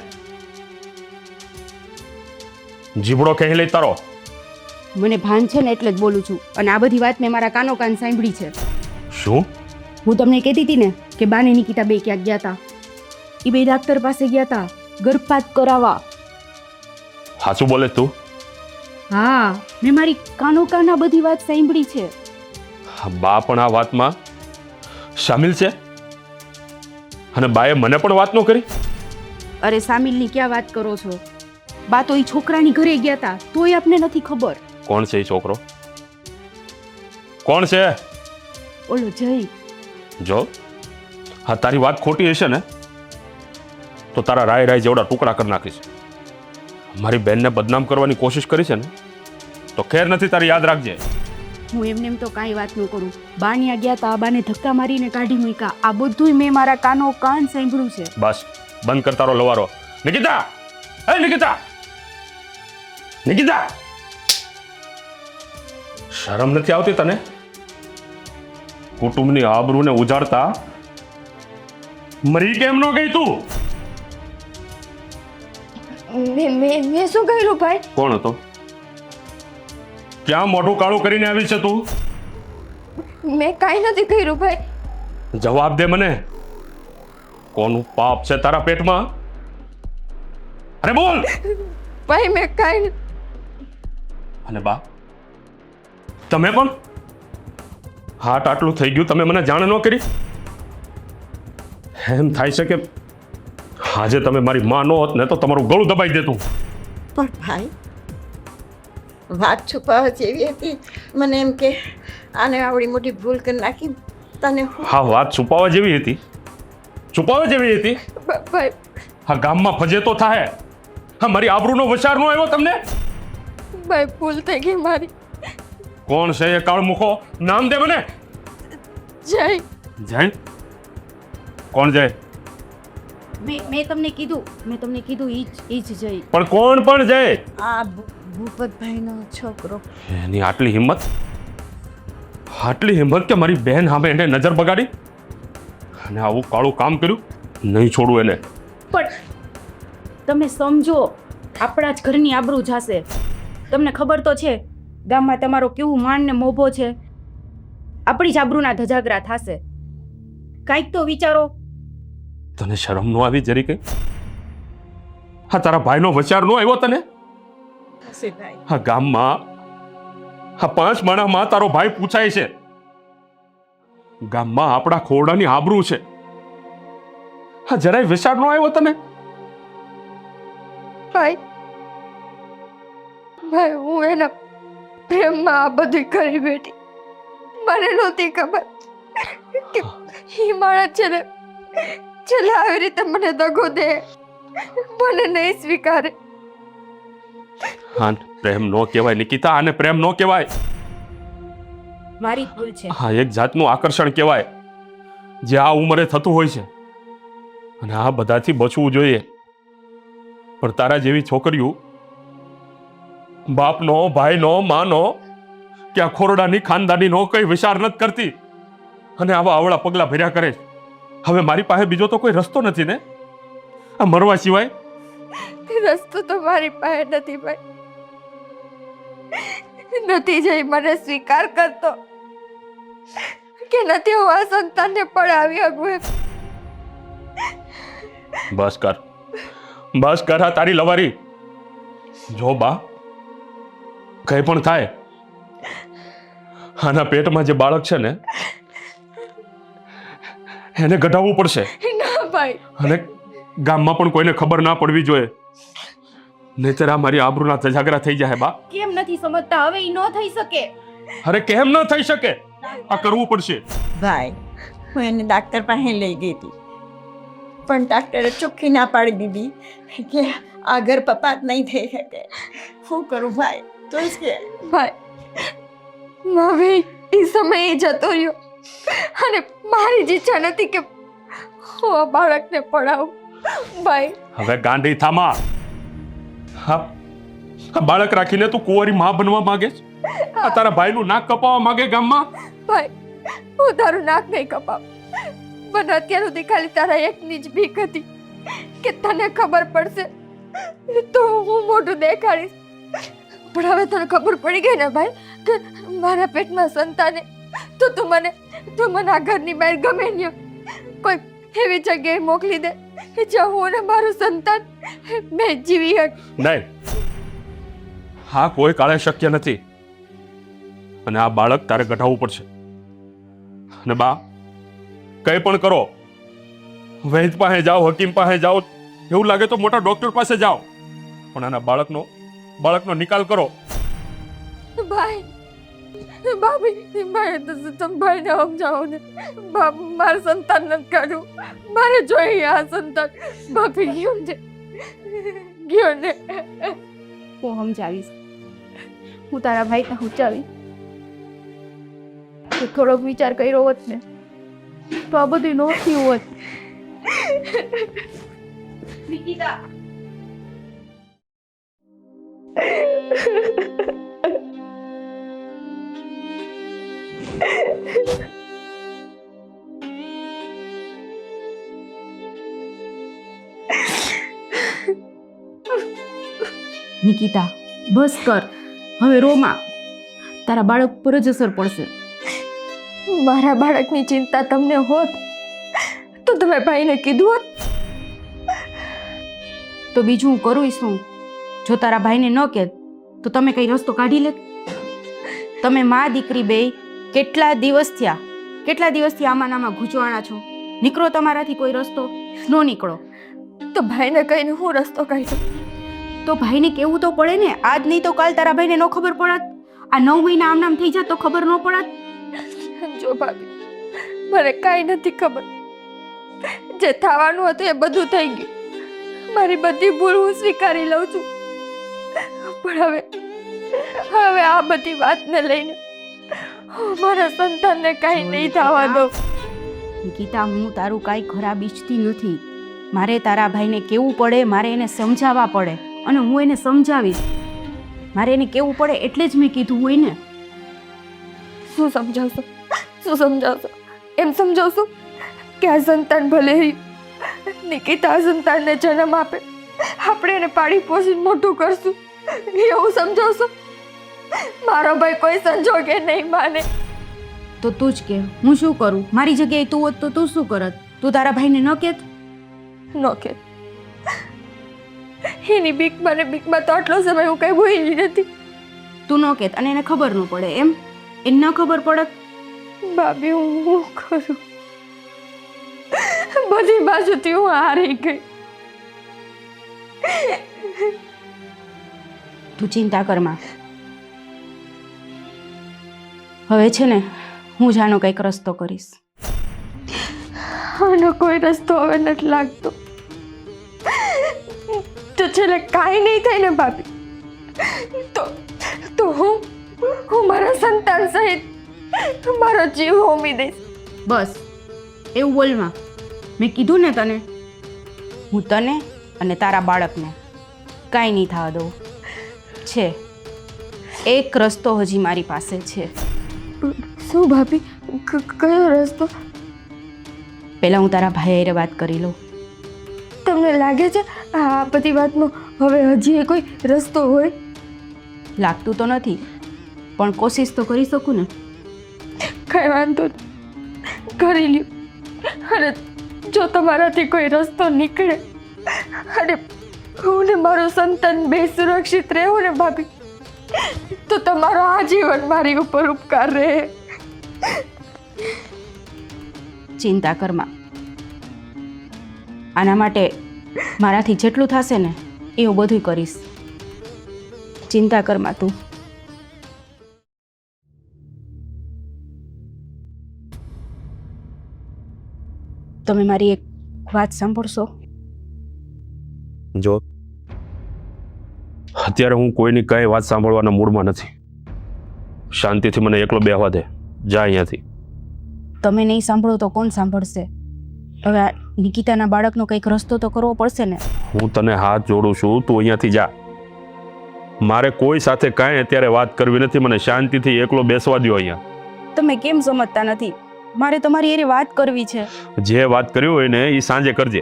જીબડો કહી લઈ તારો. મને ભાન છે ને એટલે જ બોલું છું, અને આ બધી વાત મેં મારા કાનો કાન સાંભળી છે. શું? હું તમને કહેતી હતી ને કે બાને નિકિતા બે ક્યાંક ગયા હતા. એ બે ડાક્ટર પાસે ગયા હતા ગર્ભપાત કરાવવા. સાચું બોલે તું? હા, મેં મારી કાનો કાન આ બધી વાત સાંભળી છે. બા પણ આ વાતમાં સામેલ છે? અને બાએ મને પણ વાત ન કરી? અરે સામિલની ક્યાં વાત કરો છો? બા તો એ છોકરાની ઘરે ગયા હતા, તોય આપને નથી ખબર. કોણ છે એ છોકરો? કોણ છે? ઓલો જય. જો હા, તારી વાત ખોટી હશે ને તો તારા રાય જેવડા ટુકડા કરી નાખીશ. મારી બેનને બદનામ કરવાની કોશિશ કરી છે ને તો ખેર નથી તારી, યાદ રાખજે. હું એમને એમ તો કાંઈ વાત ન કરું. બાનિયા ગયા હતા, બાને ધક્કા મારીને કાઢી મૂક્યા. આ બધુંય મેં મારા કાનો કાન સાંભળ્યું છે. બસ બંધ કર તારો લવારો. નિકિતા! એ નિકિતા! નિકિતા! શરમ નથી આવતી તને? કુટુંબની આબરૂને ઉજાડતા મરી કેમ ન ગઈ તું? મેં શું કર્યું ભાઈ? કોણ હતો? ક્યાં મોઢું કાળું કરીને આવી છે તું? મેં કાંઈ નથી કર્યું ભાઈ. જવાબ દે મને. કોનું પાપ છે તારા પેટમાં? અરે બોલ. ભાઈ મેં કાંઈ અને બા તમે પણ હાટ આટલું થઈ ગયું તમે મને જાણ ન કરી? એમ થાય છે કે આજે તમે મારી માં ન હોત ને તો તમારું ગળું દબાઈ દેતું. પણ ભાઈ વાત છુપાવવા જેવી હતી. મને એમ કે આને આવડી મોટી ભૂલ કરી નાખી તને હું- હા વાત છુપાવવા જેવી હતી. છુપાવવા જેવી હતી. ભાઈ હા ગામમાં ફજેતો થાય. હા મારી આબરૂનો વચાર નો આવ્યો તમને? ભાઈ ભૂલ થઈ ગઈ મારી. કોણ છે એ કાળમુખો? નામ દે મને. જય જય? કોણ જય? મેં તમને કીધું ઈ જ જઈ. પણ કોણ પણ જય? આ ભૂપતભાઈનો છોકરો. એની આટલી હિંમત કે મારી બહેન સામે એને નજર બગાડી અને આવું કાળું કામ કર્યું. નહીં છોડું એને. પણ તમે સમજો, આપણા જ ઘરની આબરૂ જાશે. તમને ખબર તો છે ગામમાં તમારો કેવું માન ને મોભો છે. આપણી જ આબરૂના ધજાગરા થશે. કાંઈક તો વિચારો. તને શરમ નો આવી જરી કઈ? હા તારા ભાઈનો વિચાર નો આવ્યો તને? ભાઈ હા ગામમાં હા 5 માણામાં તારો ભાઈ પૂછાય છે. ગામમાં આપણા ખોરડાની આબરૂ છે. હા જરાય વિચાર નો આવ્યો તને? ભાઈ હું એના પ્રેમમાં આ બધું કરી બેઠી. મને નહોતી ખબર કે એ માણસ છેલ્લે આવી રીતે મને દગો દે, મને નહીં સ્વીકારે. હા પ્રેમ નો કહેવાય નિકિતા, આને પ્રેમ નો કહેવાય. મારી ભૂલ છે. હા એક જાતનું આકર્ષણ કહેવાય જે આ ઉંમરે થતું હોય છે. અને આ બધાથી બચવું જોઈએ. પણ તારા જેવી છોકરીઓ બાપનો, ભાઈનો, માનો કે આ ખોરડાની ખાનદાનીનો કઈ વિચાર નથી કરતી અને આવા અવળા પગલા ભર્યા કરે છે. હવે મારી પાસે બીજો તો કોઈ રસ્તો નથી ને આ મરવા સિવાય. રસ્તો તો મારી પાસે નથી ભાઈ. નથી જઈ મને સ્વીકાર કરતો કે નથી હું આ સંતાનને પડાવી શકું. બસ કર આ તારી લવારી. જો બા કઈ પણ થાય આના પેટમાં જે બાળક છે ને એને ઘટાડવું પડશે. ના ભાઈ. અને ગામમાં પણ કોઈને ખબર ના પડવી જોઈએ. નહીતર આ મારી આબરૂના ધજાગરા થઈ જાય. બા કેમ નથી સમજતા? હવે ઈ ન થઈ શકે. અરે કેમ ન થઈ શકે? આ કરવું પડશે. ભાઈ હું એને ડાક્ટર પાસે લઈ ગઈ હતી પણ ડાક્ટરે ચોખ્ખી ના પાડી દીધી કે આ ગર્ભપાત નહીં થઈ શકે. શું કરું ભાઈ? તો જ કે ભાઈ હવે એ સમય જતો રહ્યો અને મારી જ ઈચ્છા નથી કે હું આ બાળકને પડાવું. ભાઈ હવે ગાંડી થામા. હા આ બાળક રાખીને તું કુંવારી માં બનવા માંગે છે? આ તારા ભાઈનું નાક કપાવવા માંગે ગામમાં? ભાઈ હું તારું નાક નહીં કપાવ. મને અત્યાર સુધી ખાલી તારા એકની જ બીક હતી કે તને ખબર પડશે તો હું મોઢું દેખાડીશ. પણ હવે તને ખબર પડી ગઈ ને ભાઈ કે મારા પેટમાં સંતાન તો તું મને આ ઘરની બહાર ગમે નહીં કોઈ એવી જગ્યાએ મોકલી દે કે જ્યાં હું ને મારું સંતાન મેં જીવી શક. નહીં, હા કોઈ કાળે શક્ય નથી. અને આ બાળક તારે ઘટાડવું પડશે. અને બા કઈ પણ કરો, વૈદ પાસે જાઓ, હકીમ પાસે જાઓ, એવું લાગે તો મોટા ડોક્ટર પાસે જાઓ, પણ આના બાળકનો નિકાલ કરો. ભાઈ ભાભી મારે તો તમે ભાઈને સમજાવો ને. મારે સંતાન નથી કાઢવું. મારે જોઈએ આ સંતાન. ભાભી ગયો ને હું સમજાવીશ. હું તારા ભાઈને સમજાવીશ. થોડોક વિચાર કર્યો હોત ને તો આ બધું ન થયું હોત. નિકિતા નિકિતા બસ કર. હવે રોમાં તારા બાળક પર જ અસર પડશે. મારા બાળકની ચિંતા તમને હોત તો તમે ભાઈને કીધું હોત. તો બીજું હું કરું શું? જો તારા ભાઈને ન કહે તો તમે કઈ રસ્તો કાઢી લે. તમે માં દીકરી બે કેટલા દિવસથી આમાં નામાં ગૂંચવાણા છો. નીકળો તમારાથી કોઈ રસ્તો. નો નીકળો તો ભાઈને કહીને હું રસ્તો કાઢ્યો. તો ભાઈને કેવું તો પડે ને. આજ નહીં તો કાલ તારા ભાઈને ન ખબર પડત. આ 9 મહિના આમ નામ થઈ જાત તો ખબર ન પડત. જો ભાભી, મને કાંઈ નથી ખબર. જે થવાનું હતું એ બધું થઈ ગયું. મારી બધી ભૂલ હું સ્વીકારી લઉં છું. પણ હવે આ બધી વાતને લઈને હું મારા સંતાનને કાંઈ નહીં થવા દઉં. નિકિતા, હું તારું કાંઈ ખરાબ ઈચ્છતી નથી. મારે તારા ભાઈને કેવું પડે, મારે એને સમજાવવા પડે અને હું એને સમજાવીશ. મારે એને કેવું પડે એટલે જ મેં કીધું હોય ને. શું સમજાવશો? એમ સમજાવશો કે આ સંતાન ભલે નિકિતા આ સંતાનને જન્મ આપે, આપણે એને પાડી પોષીને મોટું કરશું, એવું સમજાવશો? મારો ભાઈ કોઈ સંજોગે નહીં માને. તો તું જ કે, હું શું કરું? મારી જગ્યાએ તું હોત તો તું શું કરત? તું તારા ભાઈને ન કહેત? નો કે એની બીકમાં તો આટલો સમય હું કઈ ભૂલી નથી. તું ન કહેત અને એને ખબર ન પડે એમ? એને ન ખબર પડત? ભાભી, હું કરું? બધી બાજુથી હું હારી ગઈ. તું ચિંતા કરમાં. હવે છે ને હું જાનો કંઈક રસ્તો કરીશ. આનો કોઈ રસ્તો હવે નથી લાગતો. તો છેલ્લે કાંઈ નહીં થાય ને ભાભી, તો હું મારા સંતાન સહિત મારો જીવ હોમી દઈશ. બસ એવું બોલમાં. મેં કીધું ને તને, હું તને અને તારા બાળકને કાંઈ નહીં થવા દઉં. છે એક રસ્તો હજી મારી પાસે છે. શું ભાભી? કયો રસ્તો? પહેલાં હું તારા ભાઈ હારે વાત કરી લઉં. તમને લાગે છે આ બધી વાતનો હવે હજી કોઈ રસ્તો હોય? લાગતું તો નથી, પણ કોશિશ તો કરી શકું ને. કઈ વાંધો નહીં, કરી લ્યો. અને જો તમારાથી કોઈ રસ્તો નીકળે અને હું ને મારું સંતાન બે સુરક્ષિત રહેવું ને ભાભી, તો તમારો આજીવન મારી ઉપર ઉપકાર રહે. ચિંતા કરમાં. આના માટે મારાથી જેટલું થશે ને એવું બધું કરીશ. ચિંતા કરમાં તું. તમે મારી એક વાત સાંભળશો? જો અત્યારે હું કોઈની કઈ વાત સાંભળવાના મૂડમાં નથી. શાંતિથી મને એકલો બેહવા દે. જા અહીંયાથી. તમે નહીં સાંભળો તો કોણ સાંભળશે? હવે આ નિકિતાના બાળકનો કંઈક રસ્તો તો કરવો પડશે ને. હું તને હાથ જોડું છું, તું અહીંયાથી જા. મારે કોઈ સાથે કાંઈ અત્યારે વાત કરવી નથી. મને શાંતિથી એકલો બેસવા દો અહીંયા. તમે કેમ સમજતા નથી? મારે તમારી એરી વાત કરવી છે. જે વાત કર્યું હોય ને એ સાંજે કરજે.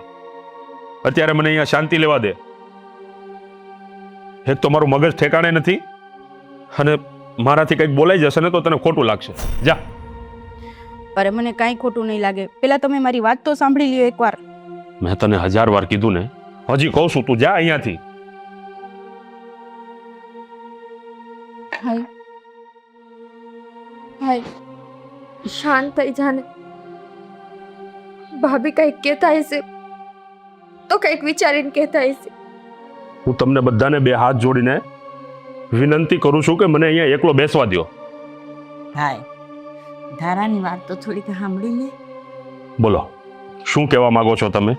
અત્યારે મને અહીંયા શાંતિ લેવા દે. એક તો મારું મગજ ઠેકાણે નથી અને મારાથી કંઈક બોલાઈ જશે ને તો તને ખોટું લાગશે. જા. અરે મને કાંઈ ખોટું નહીં લાગે. પેલા તમે મારી વાત તો સાંભળી લ્યો એકવાર. મેં તને 1000 વાર કીધું ને, હજી કહું છું, તું જા અહીંયાથી. હાય, શાંત થઈ જાને. ભાભી કંઈક કહેતા હશે તો કંઈક વિચારીને કહેતા હશે. હું તમને બધાને બે હાથ જોડીને વિનંતી કરું છું કે મને અહીંયા એકલો બેસવા દો. ભાઈ, ધારાની વાત તો થોડીક સાંભળી લે. બોલો, શું કહેવા માંગો છો તમે?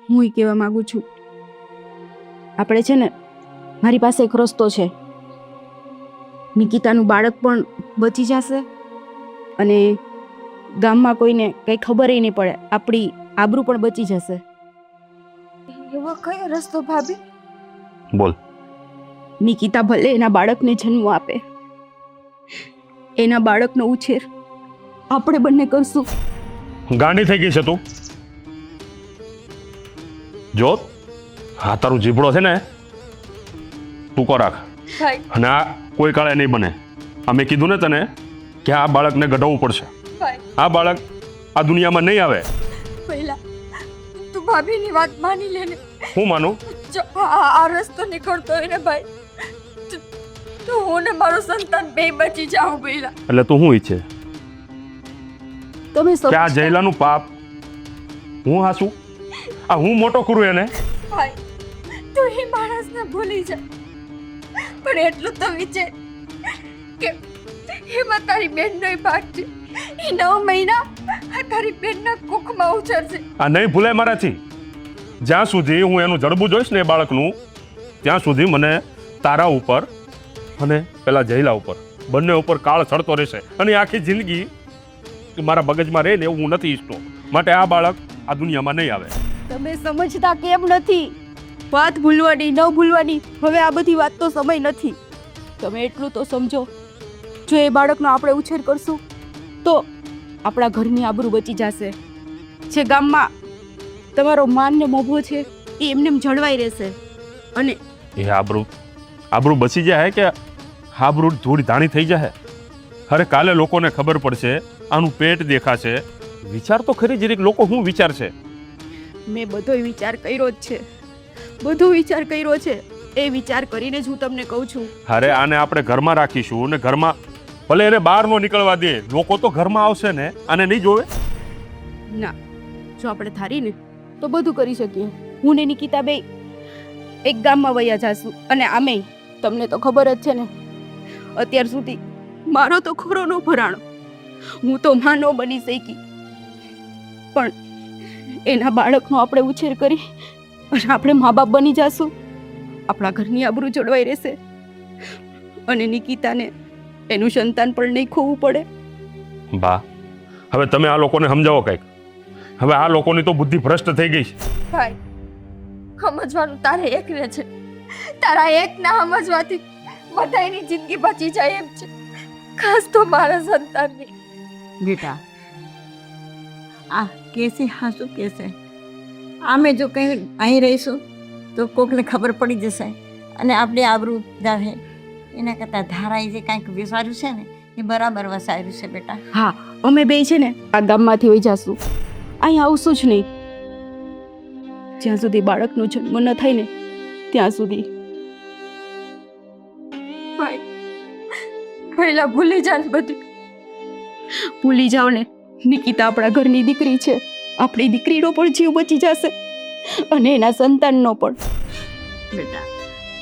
હું કહેવા માંગુ છું, આપણે છે ને, મારી પાસે એક રસ્તો છે. નિકિતાનું બાળક પણ બચી જશે અને ગામમાં કોઈને કંઈ ખબર નહીં પડે. આપણી આબરૂ પણ બચી જશે. એવો કયો રસ્તો ભાભી? બોલ. નિકિતા ભલે એના બાળકને જન્મ આપે, એના બાળકનો ઉછેર આપણે બંને કરશું. ગાંડી થઈ ગઈ છે તું? જો હા, તારું જીભડો છે ને ટૂંકો રાખ. ભાઈ, અને આ કોઈ કાળે નહીં બને. અમે કીધું ને તને કે આ બાળકને ઘડવવું પડશે. ભાઈ, આ બાળક આ દુનિયામાં નહીં આવે. પહેલા તું ભાભીની વાત માની લે ને. હું માનું? જો આ રસ્તો નીકળતો હોય ને ભાઈ, તો હું ને મારું સંતાન બે બચી જાવ પહેલા. એટલે તું શું ઈચ્છે તમે કે આ જયલાનું પાપ હું હાસું? આ હું મોટો કરું એને? ભાઈ તું એ માણસને ભૂલી જા, પણ એટલું તો વિચાર કે એમાં તારી બેનનો ભાગ છે. એ 9 મહિના આ તારી બેનના કુખમાં ઉછળશે. આ નહીં ભૂલાય મારાથી. જ્યાં સુધી હું એનું જડબું જોઈશ ને એ બાળકનું, ત્યાં સુધી મને તારા ઉપર અને પેલા જયલા ઉપર બંને ઉપર કાળ ચડતો રહેશે. અને આખી જિંદગી મારા મગજમાં રહે ને એવું હું નથી ઈચ્છતો. માટે આ બાળક આ દુનિયામાં નહીં આવે. તમે સમજતા કેમ નથી? વાત ભૂલવાની ન ભૂલવાની હવે આ બધી વાત તો સમય નથી. તમે એટલું તો સમજો, જો એ બાળકનો આપણે ઉછેર કરશું તો આપણા ઘરની આબરૂ બચી જશે. જે ગામમાં તમારો માન ને મોભો છે એ એમને જળવાઈ રહેશે. અને એ આબરૂ બચી જાય કે આબરૂ થોડી ધાણી થઈ જાય? અરે કાલે લોકોને ખબર પડશે, આનું પેટ દેખાશે. વિચાર તો ખરી જરીક, લોકો શું વિચારશે? મેં બધો વિચાર કર્યો જ છે, બધો વિચાર કર્યો છે. એ વિચાર કરીને જ હું તમને કહું છું. અરે આને આપણે ઘરમાં રાખીશું ને ઘરમાં ભલે એને બહાર ન નીકળવા દે, લોકો તો ઘરમાં આવશે ને, આને નહીં જોવે? ના, જો આપણે ધારી ને તો બધું કરી શકીએ. હું ને નિકિતા બે એક ગામમાં વયા જાશું. અને આમે તમને તો ખબર જ છે ને, અત્યાર સુધી મારો તો ખોરો ન ભરાણો, હું તો માં ન બની શકી. પણ એના બાળકનો આપણે ઉછેર કરી અને આપણે મા બાપ બની જાશું. આપણા ઘરની આબરૂ જળવાઈ રહેશે અને નિકિતાને એનું સંતાન પણ નહીં ખોવું પડે. બા, હવે તમે આ લોકોને સમજાવો કંઈક. હવે આ લોકોની તો બુદ્ધિ ભ્રષ્ટ થઈ ગઈ છે. ભાઈ સમજવાનું તારે એકને છે. તારા એકના સમજવાથી બધાની જિંદગી બચી જાય એમ છે, ખાસ તો મારા સંતાનની. બેટા આ કેસે હાસુ કેસે આમે જો કંઈ અહીં રહીશું તો કોકને ખબર પડી જશે અને આપણે આબરૂ જાવે. એના કરતાં ધારાએ જે કાંઈક વિચાર્યું છે ને એ બરાબર વસાવ્યું છે બેટા. હા, અમે બે છે ને આ ગામમાંથી વહી જાશું. અહીં આવશું જ નહીં. જ્યાં સુધી બાળકનો જન્મ ન થાય ને ત્યાં સુધી. ભાઈ પહેલા ભૂલી જા ને બધું. ભૂલી જાઓ ને, નિકિતા આપણા ઘરની દીકરી છે. આપણી દીકરીનો પણ જીવ બચી જશે અને એના સંતાનનો પણ. બેટા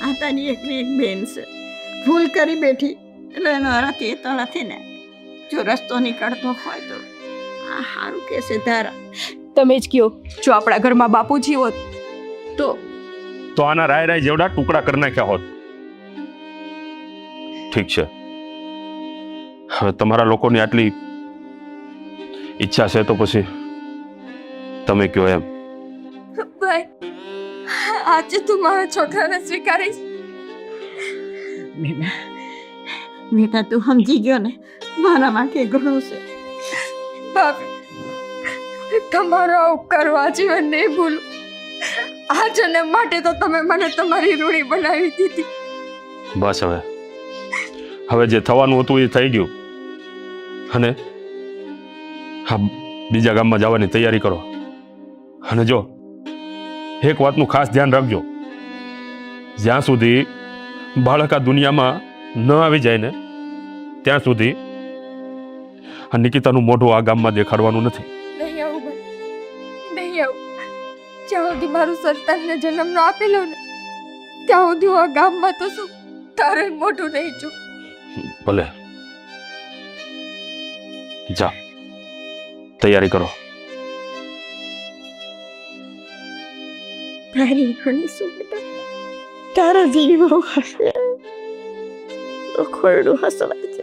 આ તારી એકની એક બેન છે, ભૂલ કરી બેઠી એટલે એનો અર્થ એ તો નથી ને. જો રસ્તો નીકળતો હોય તો આ સારું કહેશે ધારા. તમે જ કહો, જો આપણા ઘરમાં બાપુજી હોત તો આના રાય રાય જેવડા ટુકડા કરી નાખ્યા હોત. ઠીક છે, હવે તમારા લોકોની આટલી ઈચ્છા છે તો પછી તમે કહો એમ. ભાઈ આજે તું મારા છોકરાને સ્વીકારીશ? બેટા બેટા તું સમજી ગયો ને, મારા માટે ઘણું છે. ભાભી તમારો ઉપકાર જીવન નહીં ભૂલું. આ જન્મ માટે તો તમે મને તમારી રૂડી બનાવી દીધી. બસ હવે જે થવાનું હતું એ થઈ ગયું. અને હા, બીજા ગામમાં જવાની તૈયારી કરો. અને જો એક વાતનું ખાસ ધ્યાન રાખજો, જ્યાં સુધી બાળક આ દુનિયામાં ન આવી જાય ને ત્યાં સુધી આ નિકિતાનું મોઢું આ ગામમાં દેખાડવાનું નથી. નહીં આવું ભાઈ, નહીં આવું. જ્યાં સુધી મારું સંતાનને જન્મ ન આપેલો ને ત્યાં સુધી હું આ ગામમાં તો શું તારે મોઢું નહીં જોઉં. ભલે જા, તૈયારી કરો. તારી ઘણી શું બેટા, તારા જેવી બહુ હશે તો ખોરડું હસવાય.